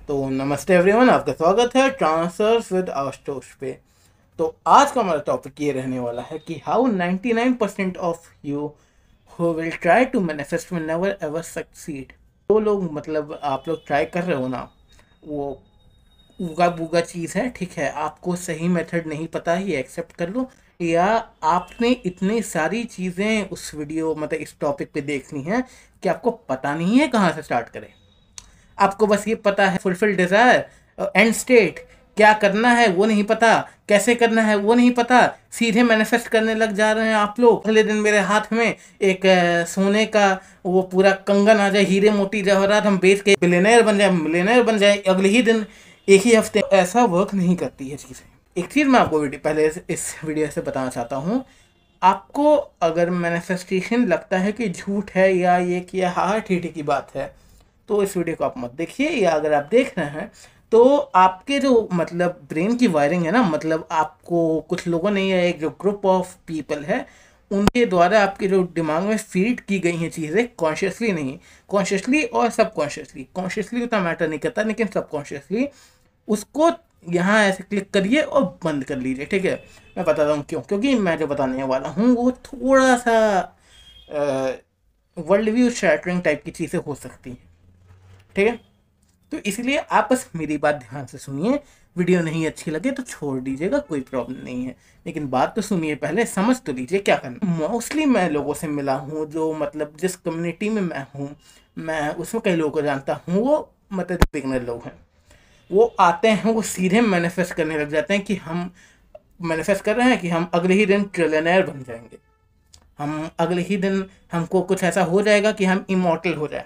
तो नमस्ते एवरीवन, आपका स्वागत है ट्रांसफर्स विद आशुतोष पे। तो आज का हमारा टॉपिक ये रहने वाला है कि how 99% of you who will try to manifest will never ever succeed. वो लोग मतलब आप लोग ट्राई कर रहे हो ना, वो उगा बुगा चीज़ है, ठीक है। आपको सही मेथड नहीं पता, ही एक्सेप्ट कर लो, या आपने इतनी सारी चीज़ें उस वीडियो मतलब इस टॉपिक पे देखनी है कि आपको पता नहीं है कहाँ से स्टार्ट करें। आपको बस ये पता है फुलफिल डिज़ायर एंड स्टेट, क्या करना है वो नहीं पता, कैसे करना है वो नहीं पता, सीधे मैनिफेस्ट करने लग जा रहे हैं आप लोग। अगले दिन मेरे हाथ में एक सोने का वो पूरा कंगन आ जाए, हीरे मोती जवाहरात हम बेच के बिलियनर बन जाए, मिलियनर बन जाए अगले ही दिन, एक ही हफ्ते। ऐसा वर्क नहीं करती है चीज़ें। एक चीज़ मैं आपको पहले इस वीडियो से बताना चाहता हूँ। आपको अगर मैनिफेस्टेशन लगता है कि झूठ है या ये कि हाँ ठीठी की बात है, तो इस वीडियो को आप मत देखिए। या अगर आप देख रहे हैं तो आपके जो मतलब ब्रेन की वायरिंग है ना, मतलब आपको कुछ लोगों ने या एक जो ग्रुप ऑफ पीपल है उनके द्वारा आपके जो दिमाग में फीड की गई हैं चीज़ें, कॉन्शियसली नहीं, कॉन्शियसली और सबकॉन्शियसली। कॉन्शियसली उतना मैटर नहीं करता, लेकिन सबकॉन्शियसली उसको यहाँ ऐसे क्लिक करिए और बंद कर लीजिए, ठीक है। मैं बताता हूँ क्यों। क्योंकि मैं जो बताने वाला हूँ वो थोड़ा सा वर्ल्ड व्यू शैटरिंग टाइप की चीज़ें हो सकती हैं, ठीक है। तो इसलिए आप बस मेरी बात ध्यान से सुनिए। वीडियो नहीं अच्छी लगे तो छोड़ दीजिएगा, कोई प्रॉब्लम नहीं है, लेकिन बात तो सुनिए पहले, समझ तो लीजिए क्या करना। मोस्टली मैं लोगों से मिला हूँ जो मतलब जिस कम्युनिटी में मैं हूँ, मैं उसमें कई लोगों को जानता हूँ, वो मतलब बिगनर लोग हैं। वो आते हैं, वो सीधे मैनिफेस्ट करने लग जाते हैं कि हम मैनिफेस्ट कर रहे हैं कि हम अगले ही दिन ट्रिलियनर बन जाएंगे, हम अगले ही दिन हमको कुछ ऐसा हो जाएगा कि हम इमॉर्टल हो जाए,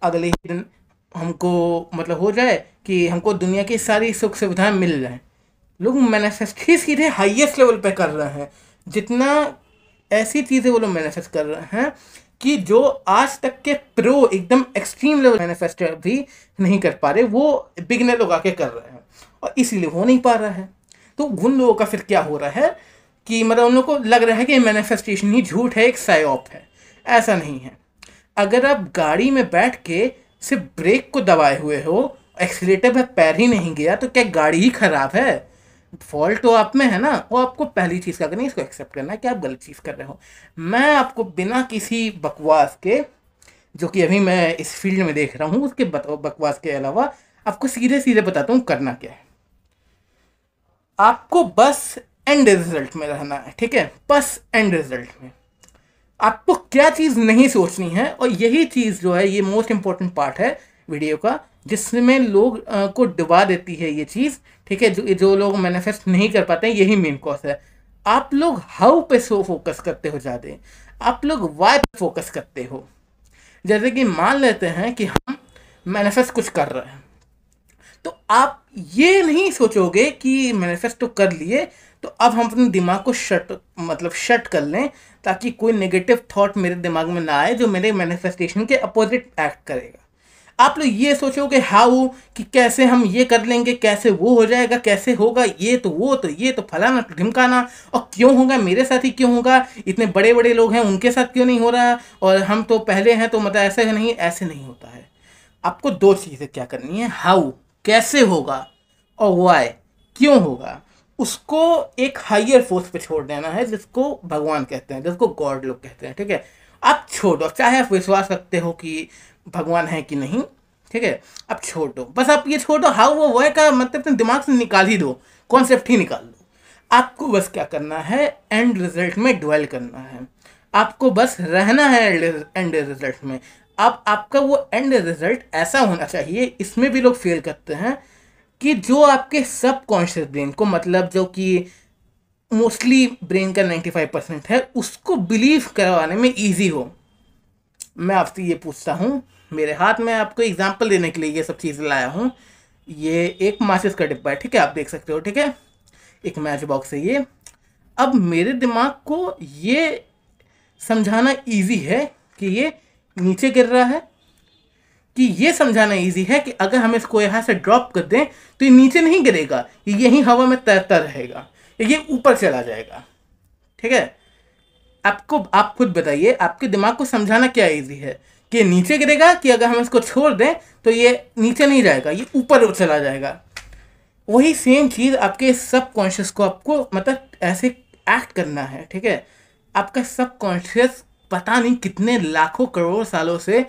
अगले ही दिन हमको मतलब हो जाए कि हमको दुनिया की सारी सुख सुविधाएं मिल जाएं। लोग मैनिफेस्ट ही सीधे हाईएस्ट लेवल पे कर रहे हैं। जितना ऐसी चीज़ें वो लोग मैनिफेस्ट कर रहे हैं कि जो आज तक के प्रो एकदम एक्सट्रीम लेवल मैनिफेस्टर भी नहीं कर पा रहे, वो बिगनर लोग आके कर रहे हैं और इसीलिए हो नहीं पा रहा है। तो उन लोगों का फिर क्या हो रहा है कि मतलब उन लोगों को लग रहा है कि मैनिफेस्टेशन ही झूठ है, एक साइऑप है। ऐसा नहीं है। अगर आप गाड़ी में बैठ के सिर्फ ब्रेक को दबाए हुए हो, एक्सीलेटर पे पैर ही नहीं गया, तो क्या गाड़ी ही खराब है? फॉल्ट तो आप में है ना। वो आपको पहली चीज़ क्या करनी है, इसको एक्सेप्ट करना है कि आप गलत चीज़ कर रहे हो। मैं आपको बिना किसी बकवास के, जो कि अभी मैं इस फील्ड में देख रहा हूँ, उसके बकवास के अलावा आपको सीधे सीधे बताता हूँ करना क्या है। आपको बस एंड रिजल्ट में रहना है, ठीक है। बस एंड रिजल्ट में आपको क्या चीज़ नहीं सोचनी है, और यही चीज़ जो है ये मोस्ट इंपॉर्टेंट पार्ट है वीडियो का, जिसमें लोग को डुबा देती है ये चीज़, ठीक है। जो लोग मैनिफेस्ट नहीं कर पाते हैं, यही मेन कॉज है। आप लोग हाउ पे सो फोकस करते हो ज़्यादा, आप लोग वाई पे फोकस करते हो। जैसे कि मान लेते हैं कि हम मैनिफेस्ट कुछ कर रहे हैं, तो आप ये नहीं सोचोगे कि मैनिफेस्ट तो कर लिए, तो अब हम अपने दिमाग को शट कर लें, ताकि कोई नेगेटिव थॉट मेरे दिमाग में ना आए जो मेरे मैनिफेस्टेशन के अपोजिट एक्ट करेगा। आप लोग ये सोचोगे हाउ, कि कैसे हम ये कर लेंगे, कैसे वो हो जाएगा, कैसे होगा ये तो वो तो ये तो फलाना तो ढिमकाना, और क्यों होगा मेरे साथ ही क्यों होगा, इतने बड़े बड़े लोग हैं उनके साथ क्यों नहीं हो रहा, और हम तो पहले हैं तो मतलब ऐसे नहीं, ऐसे नहीं होता है। आपको दो चीज़ें क्या करनी है, हाउ कैसे होगा, और वाई क्यों होगा। उसको एक हायर फोर्स पे छोड़ देना है, जिसको भगवान कहते हैं, जिसको गॉड लोग कहते हैं, ठीक है। आप छोड़ दो, चाहे आप विश्वास रखते हो कि भगवान है कि नहीं, ठीक है, आप छोड़ दो। बस आप ये छोड़ दो, हाउ वो वाई का मतलब अपने दिमाग से निकाल ही दो, कॉन्सेप्ट ही निकाल दो। आपको बस क्या करना है, एंड रिजल्ट में ड्वेल करना है। आपको बस रहना है एंड रिजल्ट में। अब आपका वो एंड रिजल्ट ऐसा होना चाहिए, इसमें भी लोग फेल करते हैं, कि जो आपके सब कॉन्शियस ब्रेन को, मतलब जो कि मोस्टली ब्रेन का 95% है, उसको बिलीव करवाने में इजी हो। मैं आपसे ये पूछता हूँ, मेरे हाथ में आपको एग्जांपल देने के लिए ये सब चीज़ें लाया हूँ। ये एक माचिस का डिब्बा है, ठीक है, आप देख सकते हो, ठीक है, एक मैच बॉक्स है ये। अब मेरे दिमाग को ये समझाना इजी है कि ये नीचे गिर रहा है, कि ये समझाना इजी है कि अगर हम इसको यहाँ से ड्रॉप कर दें तो ये नीचे नहीं गिरेगा, ये यहीं हवा में तैरता रहेगा, ये ऊपर चला जाएगा, ठीक है। आपको आप खुद बताइए, आपके दिमाग को समझाना क्या इजी है कि नीचे गिरेगा, कि अगर हम इसको छोड़ दें तो ये नीचे नहीं जाएगा, ये ऊपर चला जाएगा। वही सेम चीज़ आपके सबकॉन्शियस को आपको मतलब ऐसे एक्ट करना है, ठीक है। आपका सबकॉन्शियस पता नहीं कितने लाखों करोड़ सालों से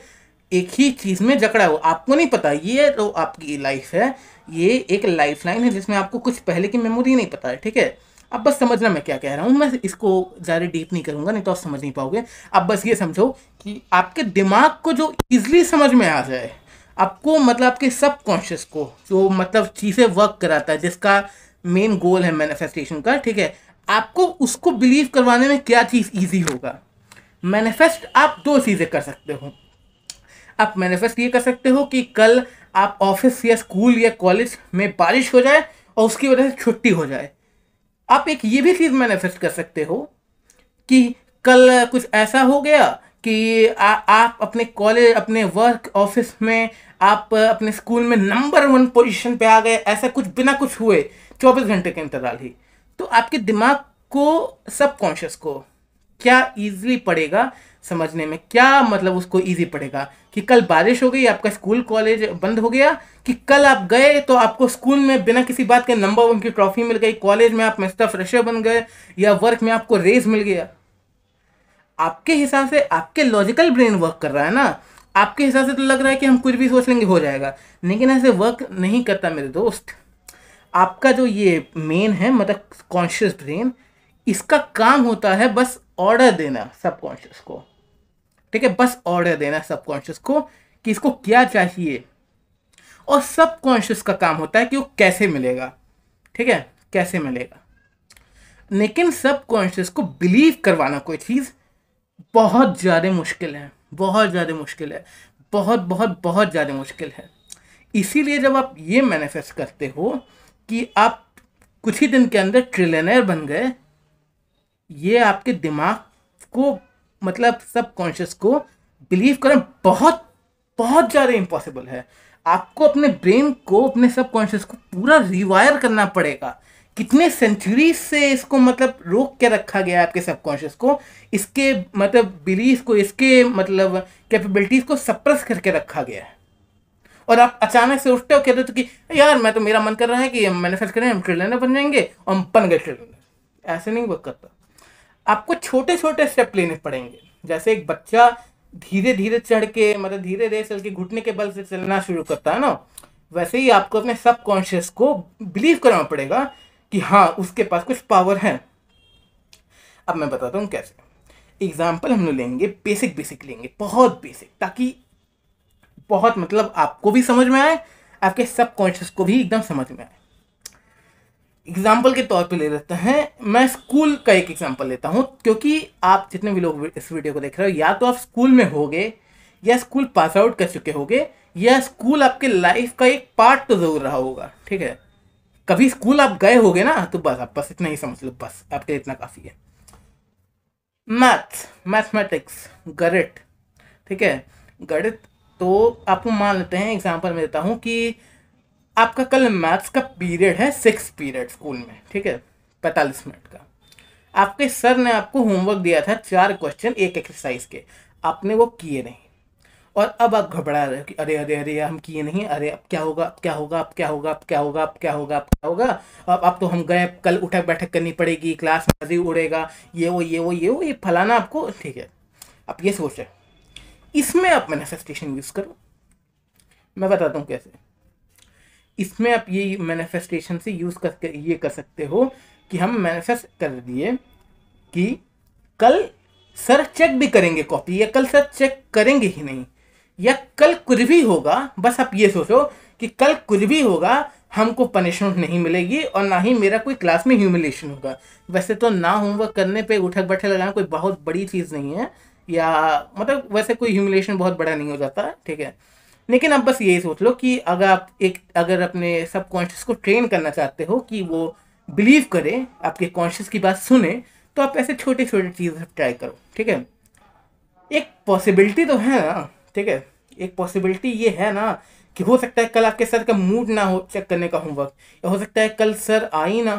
एक ही चीज़ में जकड़ा हो, आपको नहीं पता। ये तो आपकी लाइफ है, ये एक लाइफ लाइन है जिसमें आपको कुछ पहले की मेमोरी नहीं पता है, ठीक है। अब बस समझना मैं क्या कह रहा हूँ, मैं इसको ज़्यादा डीप नहीं करूँगा, नहीं तो आप समझ नहीं पाओगे। अब बस ये समझो कि आपके दिमाग को जो ईजिली समझ में आ जाए, आपको मतलब आपके सबकॉन्शियस को जो मतलब चीज़ें वर्क कराता है, जिसका मेन गोल है मैनिफेस्टेशन का, ठीक है, आपको उसको बिलीव करवाने में क्या चीज़ ईजी होगा। मैनिफेस्ट आप दो चीज़ें कर सकते हो। आप मैनिफेस्ट ये कर सकते हो कि कल आप ऑफिस या स्कूल या कॉलेज में बारिश हो जाए और उसकी वजह से छुट्टी हो जाए। आप एक ये भी चीज़ मैनिफेस्ट कर सकते हो कि कल कुछ ऐसा हो गया कि आप अपने कॉलेज, अपने वर्क ऑफिस में, आप अपने स्कूल में नंबर 1 पोजीशन पे आ गए, ऐसा कुछ बिना कुछ हुए 24 घंटे के अंतराल ही। तो आपके दिमाग को, सबकॉन्शियस को क्या इजीली पड़ेगा समझने में, क्या मतलब उसको इजी पड़ेगा कि कल बारिश हो गई, आपका स्कूल कॉलेज बंद हो गया, कि कल आप गए तो आपको स्कूल में बिना किसी बात के नंबर 1 की ट्रॉफी मिल गई, कॉलेज में आप मिस्टर फ्रेशर बन गए, या वर्क में आपको रेस मिल गया। आपके हिसाब से आपके लॉजिकल ब्रेन वर्क कर रहा है ना, आपके हिसाब से तो लग रहा है कि हम कुछ भी सोच लेंगे हो जाएगा, लेकिन ऐसे वर्क नहीं करता मेरे दोस्त। आपका जो ये मेन है मतलब कॉन्शियस ब्रेन, इसका काम होता है बस ऑर्डर देना सबकॉन्शियस को, ठीक है, बस ऑर्डर देना सबकॉन्शियस को कि इसको क्या चाहिए, और सबकॉन्शियस का काम होता है कि वो कैसे मिलेगा, ठीक है, कैसे मिलेगा। लेकिन सबकॉन्शियस को बिलीव करवाना कोई चीज़ बहुत ज़्यादा मुश्किल है, बहुत ज़्यादा मुश्किल है, बहुत बहुत बहुत ज़्यादा मुश्किल है। इसीलिए जब आप ये मैनिफेस्ट करते हो कि आप कुछ ही दिन के अंदर ट्रिलियनर बन गए, ये आपके दिमाग को मतलब सबकॉन्शियस को बिलीव करना बहुत बहुत ज़्यादा इम्पॉसिबल है। आपको अपने ब्रेन को, अपने सबकॉन्शियस को पूरा रिवायर करना पड़ेगा। कितने सेंचुरी से इसको मतलब रोक के रखा गया है आपके सबकॉन्शियस को, इसके मतलब बिलीफ को, इसके मतलब कैपेबिलिटीज को सप्रेस करके रखा गया है। और आप अचानक से उठते हो, कहते हो कि यार मैं तो, मेरा मन कर रहा है कि हम मैनिफेस्ट करें, हम ट्रिलियनर बन जाएंगे, और हम बन गए ट्रिलियनर। ऐसे नहीं वर्क करता। आपको छोटे छोटे स्टेप लेने पड़ेंगे। जैसे एक बच्चा धीरे धीरे चढ़ के मतलब धीरे धीरे चल के घुटने के बल से चलना शुरू करता है ना, वैसे ही आपको अपने सबकॉन्शियस को बिलीव करना पड़ेगा कि हाँ उसके पास कुछ पावर है। अब मैं बताता हूँ कैसे। एग्जाम्पल हम लोग लेंगे, बेसिक लेंगे, बहुत बेसिक, ताकि बहुत मतलब आपको भी समझ में आए, आपके सबकॉन्शियस को भी एकदम समझ में आए। एग्जाम्पल के तौर पे ले लेते हैं, मैं स्कूल का एक एग्जाम्पल लेता हूँ, क्योंकि आप जितने भी लोग इस वीडियो को देख रहे हो, या तो आप स्कूल में होगे, या स्कूल पास आउट कर चुके होगे, या स्कूल आपके लाइफ का एक पार्ट तो जरूर रहा होगा, ठीक है। कभी स्कूल आप गए होगे ना, तो बस आप बस इतना ही समझ लो, बस आपके इतना काफ़ी है। मैथमेटिक्स, गणित, ठीक है, गणित। तो आपको मान लेते हैं, एग्जाम्पल में देता हूँ कि आपका कल मैथ्स का पीरियड है, 6 पीरियड स्कूल में, ठीक है, 45 मिनट का। आपके सर ने आपको होमवर्क दिया था 4 क्वेश्चन एक एक्सरसाइज के, आपने वो किए नहीं, और अब आप घबरा रहे हो कि अरे अरे अरे हम किए नहीं, अरे अब क्या होगा, अब क्या होगा, अब क्या होगा, अब क्या होगा, अब क्या होगा, अब क्या होगा, अब तो हम गए, कल उठक बैठक करनी पड़ेगी, क्लास में मज़े उड़ेगा, ये फलाना आपको, ठीक है। आप ये सोच रहे, इसमें आप मैनिफेस्टेशन यूज़ करो। मैं बताता हूँ कैसे। इसमें आप ये मैनिफेस्टेशन से यूज़ करके ये कर सकते हो कि हम मैनिफेस्ट कर दिए कि कल सर चेक भी करेंगे कॉपी, या कल सर चेक करेंगे ही नहीं, या कल कुछ भी होगा, बस आप ये सोचो कि कल कुछ भी होगा, हमको पनिशमेंट नहीं मिलेगी, और ना ही मेरा कोई क्लास में ह्यूमिलेशन होगा। वैसे तो ना होमवर्क करने पे उठक बैठक लगाना कोई बहुत बड़ी चीज़ नहीं है, या मतलब वैसे कोई ह्यूमिलेशन बहुत बड़ा नहीं हो जाता, ठीक है। लेकिन अब बस यही सोच लो कि अगर अपने सबकॉन्शियस को ट्रेन करना चाहते हो कि वो बिलीव करे, आपके कॉन्शियस की बात सुने, तो आप ऐसे छोटे छोटे चीज़ ट्राई करो, ठीक है। एक पॉसिबिलिटी तो है ना, ठीक है, एक पॉसिबिलिटी ये है ना कि हो सकता है कल आपके सर का मूड ना हो चेक करने का होमवर्क, या हो सकता है कल सर आ ही ना,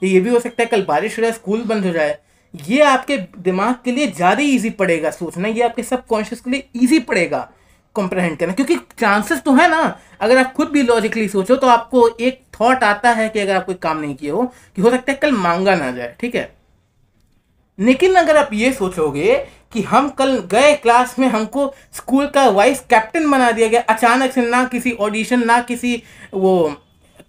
या ये भी हो सकता है कल बारिश हो जाए, स्कूल बंद हो जाए, ये आपके दिमाग के लिए ज़्यादा इजी पड़ेगा सोचना, ये आपके सबकॉन्शियस के लिए इजी पड़ेगा कॉम्प्रहेंड करना, क्योंकि चांसेस तो है ना, अगर आप खुद भी लॉजिकली सोचो तो आपको एक थॉट आता है कि अगर आप कोई काम नहीं किए हो कि हो सकता है कल मांगा ना जाए, ठीक है। लेकिन अगर आप ये सोचोगे कि हम कल गए क्लास में, हमको स्कूल का वाइस कैप्टन बना दिया गया अचानक से, ना किसी ऑडिशन ना किसी वो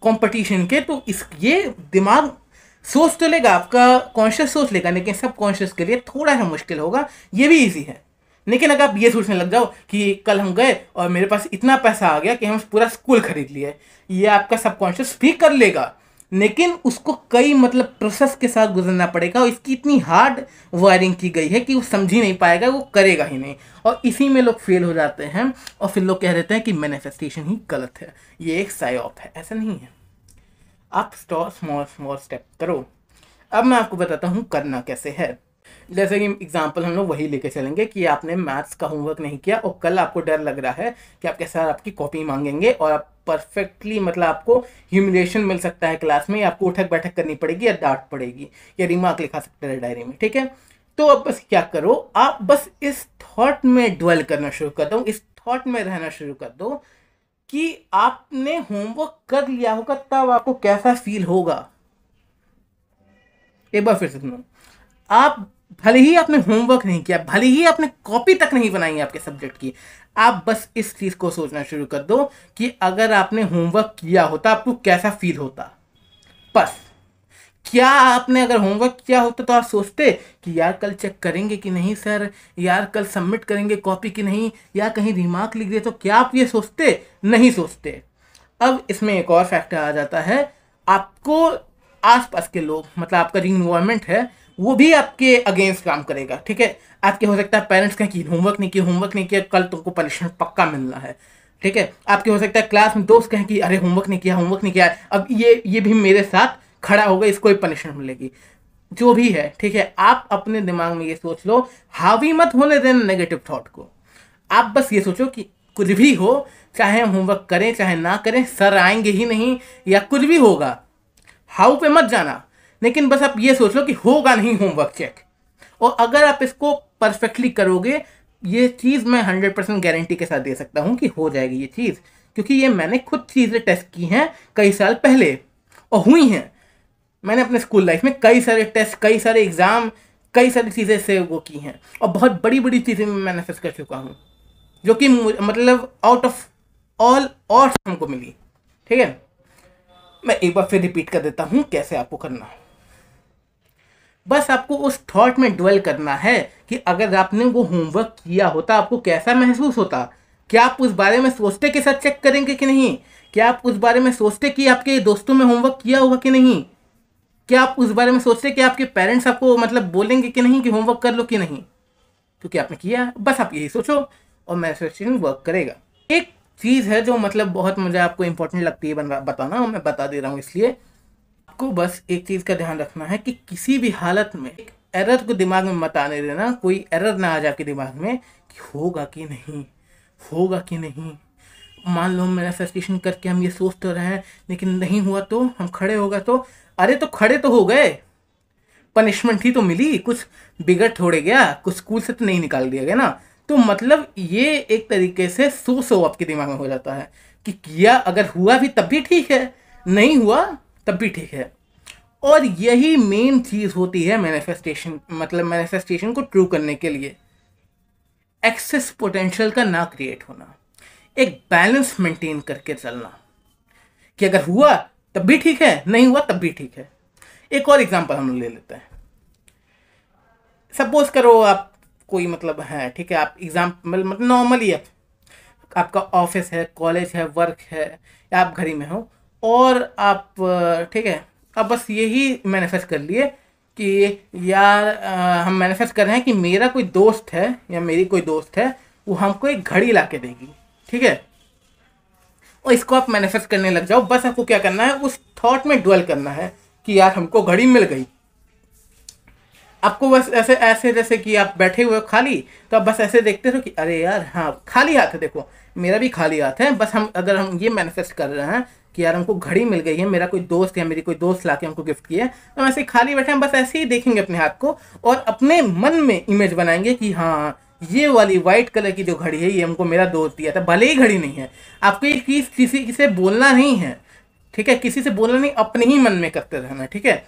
कंपटीशन के, तो इस ये दिमाग सोच तो लेगा, आपका कॉन्शियस सोच लेगा, लेकिन सब कॉन्शियस के लिए थोड़ा सा मुश्किल होगा। ये भी इजी है, लेकिन अगर आप ये सोचने लग जाओ कि कल हम गए और मेरे पास इतना पैसा आ गया कि हम पूरा स्कूल खरीद लिए, ये आपका सबकॉन्शियस भी कर लेगा, लेकिन उसको कई मतलब प्रोसेस के साथ गुजरना पड़ेगा, और इसकी इतनी हार्ड वायरिंग की गई है कि वो समझ ही नहीं पाएगा, वो करेगा ही नहीं, और इसी में लोग फेल हो जाते हैं, और फिर लोग कह देते हैं कि मैनिफेस्टेशन ही गलत है, ये एक साइऑप है। ऐसा नहीं है, आप स्मॉल स्मॉल स्टेप करो। अब मैं आपको बताता हूँ करना कैसे है। जैसे कि एग्जांपल हम लोग वही लेके चलेंगे कि आपने मैथ्स का होमवर्क नहीं किया और कल आपको डर लग रहा है कि आपके सर आपकी कॉपी मांगेंगे और आप परफेक्टली मतलब आपको ह्यूमिलिएशन मिल सकता है क्लास में, आपको उठक बैठक करनी पड़ेगी या डांट पड़ेगी या रिमार्क लिखा सकते हैं डायरी में, ठीक है। तो अब बस क्या करो, आप बस इस थॉट में ड्वेल करना शुरू कर दो, इस थॉट में रहना शुरू कर दो कि आपने होमवर्क कर लिया होगा, तब आपको कैसा फील होगा। एक बार फिर से सुनो, आप भले ही आपने होमवर्क नहीं किया, भले ही आपने कॉपी तक नहीं बनाई आपके सब्जेक्ट की, आप बस इस चीज को सोचना शुरू कर दो कि अगर आपने होमवर्क किया होता आपको कैसा फील होता। बस, क्या आपने अगर होमवर्क किया होता तो आप सोचते कि यार कल चेक करेंगे कि नहीं सर, यार कल सबमिट करेंगे कॉपी की नहीं, या कहीं रिमार्क लिख दिए, तो क्या आप ये सोचते? नहीं सोचते। अब इसमें एक और फैक्टर आ जाता है, आपको आसपास के लोग मतलब आपका जो इन्वायरमेंट है वो भी आपके अगेंस्ट काम करेगा, ठीक है। आपके हो सकता है पेरेंट्स कहें कि होमवर्क नहीं किया कल तुमको पनिशमेंट पक्का मिलना है, ठीक है। आपके हो सकता है क्लास में दोस्त कहें कि अरे होमवर्क नहीं किया, अब ये भी मेरे साथ खड़ा होगा, इसको ही पनिशमेंट मिलेगी, जो भी है, ठीक है। आप अपने दिमाग में ये सोच लो, हावी मत होने देना नेगेटिव थॉट को। आप बस ये सोचो कि कुछ भी हो, चाहे हम होमवर्क करें चाहे ना करें, सर आएंगे ही नहीं या कुछ भी होगा, हाउ पे मत जाना, लेकिन बस आप ये सोच लो कि होगा नहीं होमवर्क चेक। और अगर आप इसको परफेक्टली करोगे, ये चीज़ मैं 100% गारंटी के साथ दे सकता हूँ कि हो जाएगी ये चीज़, क्योंकि ये मैंने खुद चीज़ें टेस्ट की हैं कई साल पहले और हुई हैं। मैंने अपने स्कूल लाइफ में कई सारे टेस्ट, कई सारे एग्ज़ाम, कई सारी चीज़ें से वो की हैं, और बहुत बड़ी बड़ी चीज़ें मैं मैनिफेस्ट कर चुका हूँ, जो कि मतलब आउट ऑफ ऑल और हमको मिली, ठीक है। मैं एक बार फिर रिपीट कर देता हूँ कैसे आपको करना है। बस आपको उस थॉट में ड्वेल करना है कि अगर आपने वो होमवर्क किया होता आपको कैसा महसूस होता। क्या आप उस बारे में सोचते कि सर चेक करेंगे कि नहीं? क्या आप उस बारे में सोचते कि आपके दोस्तों में होमवर्क किया होगा कि नहीं? क्या आप उस बारे में सोचते कि आपके पेरेंट्स आपको मतलब बोलेंगे कि नहीं कि होमवर्क कर लो कि नहीं? क्योंकि आपने किया। बस आप यही सोचो और मैनिफेस्टेशन वर्क करेगा। एक चीज़ है जो मतलब बहुत मुझे आपको इंपॉर्टेंट लगती है बताना, और मैं बता दे रहा हूँ, इसलिए आपको बस एक चीज़ का ध्यान रखना है कि किसी भी हालत में एक एरर को दिमाग में मत आने देना, कोई एरर ना आ जाए आपके दिमाग में कि होगा कि नहीं, होगा कि नहीं। मान लो मैनिफेस्टेशन करके हम ये सोच तो रहे हैं लेकिन नहीं हुआ तो हम खड़े होगा तो, अरे तो खड़े तो हो गए, पनिशमेंट ही तो मिली, कुछ बिगड़ थोड़े गया, कुछ स्कूल से तो नहीं निकाल दिया गया ना। तो मतलब ये एक तरीके से सो आपके दिमाग में हो जाता है कि किया, अगर हुआ भी तब भी ठीक है, नहीं हुआ तब भी ठीक है। और यही मेन चीज़ होती है मैनिफेस्टेशन, मतलब मैनिफेस्टेशन को ट्रू करने के लिए एक्सेस पोटेंशियल का ना क्रिएट होना, एक बैलेंस मेंटेन करके चलना कि अगर हुआ तब भी ठीक है, नहीं हुआ तब भी ठीक है। एक और एग्जांपल हम ले लेते हैं। सपोज करो आप कोई मतलब है, ठीक है, आप एग्जाम्पल मतलब नॉर्मली आपका ऑफिस है, कॉलेज है, वर्क है, या आप घर ही में हो और आप ठीक है, अब बस यही मैनिफेस्ट कर लिए कि यार हम मैनिफेस्ट कर रहे हैं कि मेरा कोई दोस्त है या मेरी कोई दोस्त है, वो हमको एक घड़ी ला के देगी, ठीक है। और इसको आप मैनिफेस्ट करने लग जाओ। बस आपको क्या करना है, उस थॉट में ड्वेल करना है कि यार हमको घड़ी मिल गई। आपको बस ऐसे ऐसे जैसे कि आप बैठे हुए हो खाली, तो आप बस ऐसे देखते रहो कि अरे यार हाँ खाली हाथ है, देखो मेरा भी खाली हाथ है। बस हम अगर हम ये मैनिफेस्ट कर रहे हैं कि यार हमको घड़ी मिल गई है, मेरा कोई दोस्त या मेरी कोई दोस्त लाके हमको गिफ्ट किया है, तो हम ऐसे खाली बैठे हैं बस ऐसे ही देखेंगे अपने हाथ को और अपने मन में इमेज बनाएंगे कि हाँ ये वाली वाइट कलर की जो घड़ी है ये हमको मेरा दोस्त दिया था, भले ही घड़ी नहीं है। आपको ये चीज़ किसी से बोलना नहीं है, ठीक है, किसी से बोलना नहीं, अपने ही मन में करते रहना, ठीक है।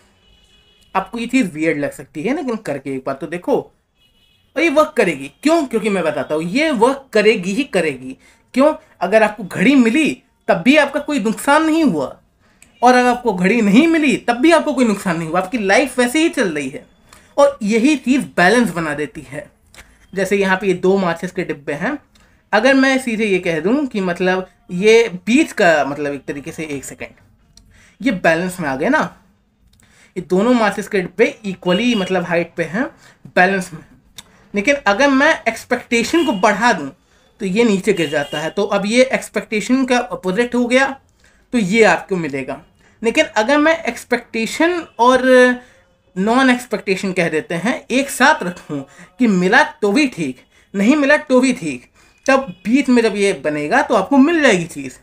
आपको ये चीज़ वियर्ड लग सकती है लेकिन करके एक बार तो देखो और ये वर्क करेगी। क्यों? क्योंकि मैं बताता हूँ ये वर्क करेगी ही करेगी। क्यों? अगर आपको घड़ी मिली तब भी आपका कोई नुकसान नहीं हुआ और अगर आपको घड़ी नहीं मिली तब भी आपको कोई नुकसान नहीं हुआ, आपकी लाइफ वैसे ही चल रही है और यही चीज़ बैलेंस बना देती है। जैसे यहाँ पे ये 2 माचिस के डिब्बे हैं, अगर मैं सीधे ये कह दूँ कि मतलब ये बीच का मतलब एक तरीके से 1 सेकेंड, ये बैलेंस में आ गए ना, ये दोनों माचिस के डिब्बे इक्वली मतलब हाइट पे हैं, बैलेंस में। लेकिन अगर मैं एक्सपेक्टेशन को बढ़ा दूं तो ये नीचे गिर जाता है, तो अब ये एक्सपेक्टेशन का अपोजिट हो गया, तो ये आपको मिलेगा। लेकिन अगर मैं एक्सपेक्टेशन और नॉन एक्सपेक्टेशन कह देते हैं एक साथ रखूं कि मिला तो भी ठीक, नहीं मिला तो भी ठीक, तब बीच में जब ये बनेगा तो आपको मिल जाएगी चीज़,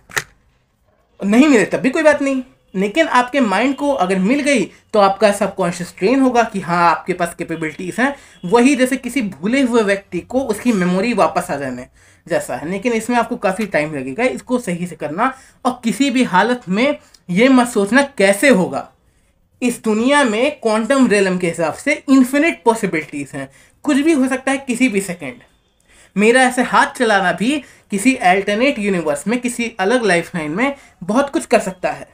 नहीं मिले तब भी कोई बात नहीं। लेकिन आपके माइंड को अगर मिल गई तो आपका सबकॉन्शियस ट्रेन होगा कि हाँ आपके पास कैपेबिलिटीज़ हैं, वही जैसे किसी भूले हुए व्यक्ति को उसकी मेमोरी वापस आ जाने जैसा है। लेकिन इसमें आपको काफ़ी टाइम लगेगा इसको सही से करना, और किसी भी हालत में ये मत सोचना कैसे होगा। इस दुनिया में क्वांटम रियलम के हिसाब से इन्फिनिट पॉसिबिलिटीज़ हैं, कुछ भी हो सकता है किसी भी सेकेंड। मेरा ऐसे हाथ चलाना भी किसी अल्टरनेट यूनिवर्स में, किसी अलग लाइफ लाइन में बहुत कुछ कर सकता है,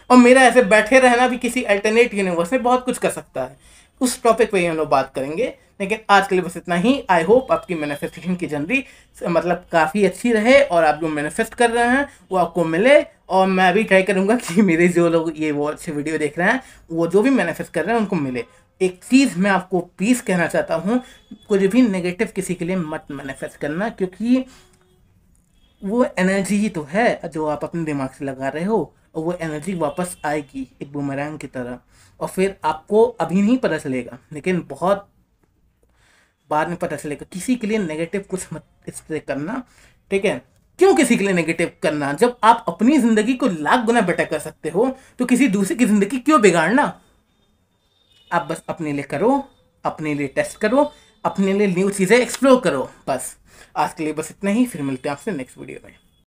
और मेरा ऐसे बैठे रहना भी किसी अल्टरनेट यूनिवर्स में बहुत कुछ कर सकता है। उस टॉपिक पे हम लोग बात करेंगे, लेकिन आज के लिए बस इतना ही। आई होप आपकी मैनिफेस्टेशन की जर्नी मतलब काफ़ी अच्छी रहे और आप जो मैनिफेस्ट कर रहे हैं वो आपको मिले, और मैं भी ट्राई करूँगा कि मेरे जो लोग ये वो अच्छे वीडियो देख रहे हैं वो जो भी मैनिफेस्ट कर रहे हैं उनको मिले। एक चीज़ मैं आपको प्लीज़ कहना चाहता हूँ, कुछ भी नेगेटिव किसी के लिए मत मैनिफेस्ट करना, क्योंकि वो एनर्जी ही तो है जो आप अपने दिमाग से लगा रहे हो, और वो एनर्जी वापस आएगी एक बूमरैंग की तरह, और फिर आपको अभी नहीं पता चलेगा लेकिन बहुत बाद में पता चलेगा। किसी के लिए नेगेटिव कुछ मत इससे करना, ठीक है। क्यों किसी के लिए नेगेटिव करना? जब आप अपनी ज़िंदगी को लाख गुना बेटर कर सकते हो तो किसी दूसरे की ज़िंदगी क्यों बिगाड़ना? आप बस अपने लिए करो, अपने लिए टेस्ट करो, अपने लिए न्यू चीज़ें एक्सप्लोर करो। बस आज के लिए बस इतना ही, फिर मिलते हैं आपसे नेक्स्ट वीडियो में।